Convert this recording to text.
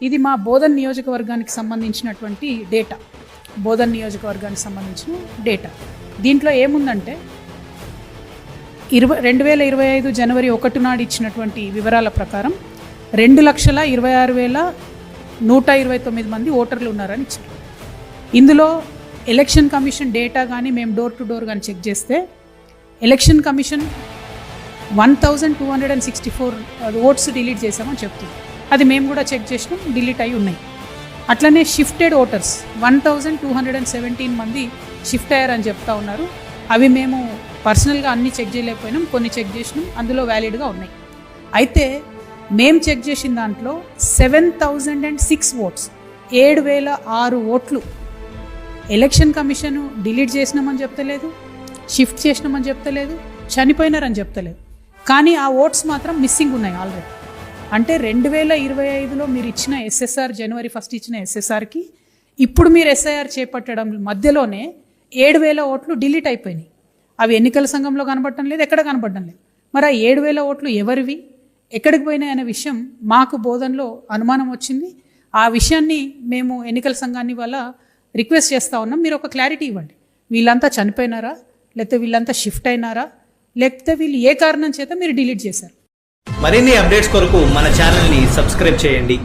ఇది మా బోధన్ నియోజకవర్గానికి సంబంధించినటువంటి డేటా. బోధన్ నియోజకవర్గానికి సంబంధించిన డేటా. దీంట్లో ఏముందంటే 2025 జనవరి 1 నాడు ఇచ్చినటువంటి వివరాల ప్రకారం 2,26,129 మంది ఓటర్లు ఉన్నారని ఇచ్చారు. ఇందులో ఎలక్షన్ కమిషన్ డేటా కానీ మేము డోర్ టు డోర్ కానీ చెక్ చేస్తే ఎలక్షన్ కమిషన్ 1,264 ఓట్స్ డిలీట్ చేసామని చెప్తుంది. అది మేము కూడా చెక్ చేసినాం, డిలీట్ అయి ఉన్నాయి. అట్లనే షిఫ్టెడ్ ఓటర్స్ 1,217 మంది షిఫ్ట్ అయ్యారని చెప్తా ఉన్నారు. అవి మేము పర్సనల్గా అన్ని చెక్ చేయలేకపోయినాం, కొన్ని చెక్ చేసినాం, అందులో వ్యాలిడ్గా ఉన్నాయి. అయితే మేము చెక్ చేసిన దాంట్లో 7,006 ఓట్స్ 7,006 ఓట్లు ఎలక్షన్ కమిషన్ డిలీట్ చేసినామని చెప్తలేదు, షిఫ్ట్ చేసినామని చెప్తలేదు, చనిపోయినారని చెప్తలేదు. కానీ ఆ ఓట్స్ మాత్రం మిస్సింగ్ ఉన్నాయి ఆల్రెడీ. అంటే 2025లో మీరు ఇచ్చిన ఎస్ఎస్ఆర్ జనవరి 1 ఇచ్చిన ఎస్ఎస్ఆర్కి ఇప్పుడు మీరు ఎస్ఐఆర్ చేపట్టడం మధ్యలోనే 7,000 ఓట్లు డిలీట్ అయిపోయినాయి. అవి ఎన్నికల సంఘంలో కనబడటం లేదు, ఎక్కడ కనబడటం లేదు. మరి ఆ 7,000 ఓట్లు ఎవరివి, ఎక్కడికి పోయినాయి అనే విషయం మాకు బోధనలో అనుమానం వచ్చింది. ఆ విషయాన్ని మేము ఎన్నికల సంఘాన్ని వల్ల రిక్వెస్ట్ చేస్తూ ఉన్నాం, మీరు ఒక క్లారిటీ ఇవ్వండి. వీళ్ళంతా చనిపోయినారా, లేకపోతే వీళ్ళంతా షిఫ్ట్ అయినారా, లేకపోతే వీళ్ళు ఏ కారణం చేత మీరు డిలీట్ చేశారు? మరిన్ని అప్డేట్స్ కొరకు మన ఛానల్ని సబ్స్క్రైబ్ చేయండి.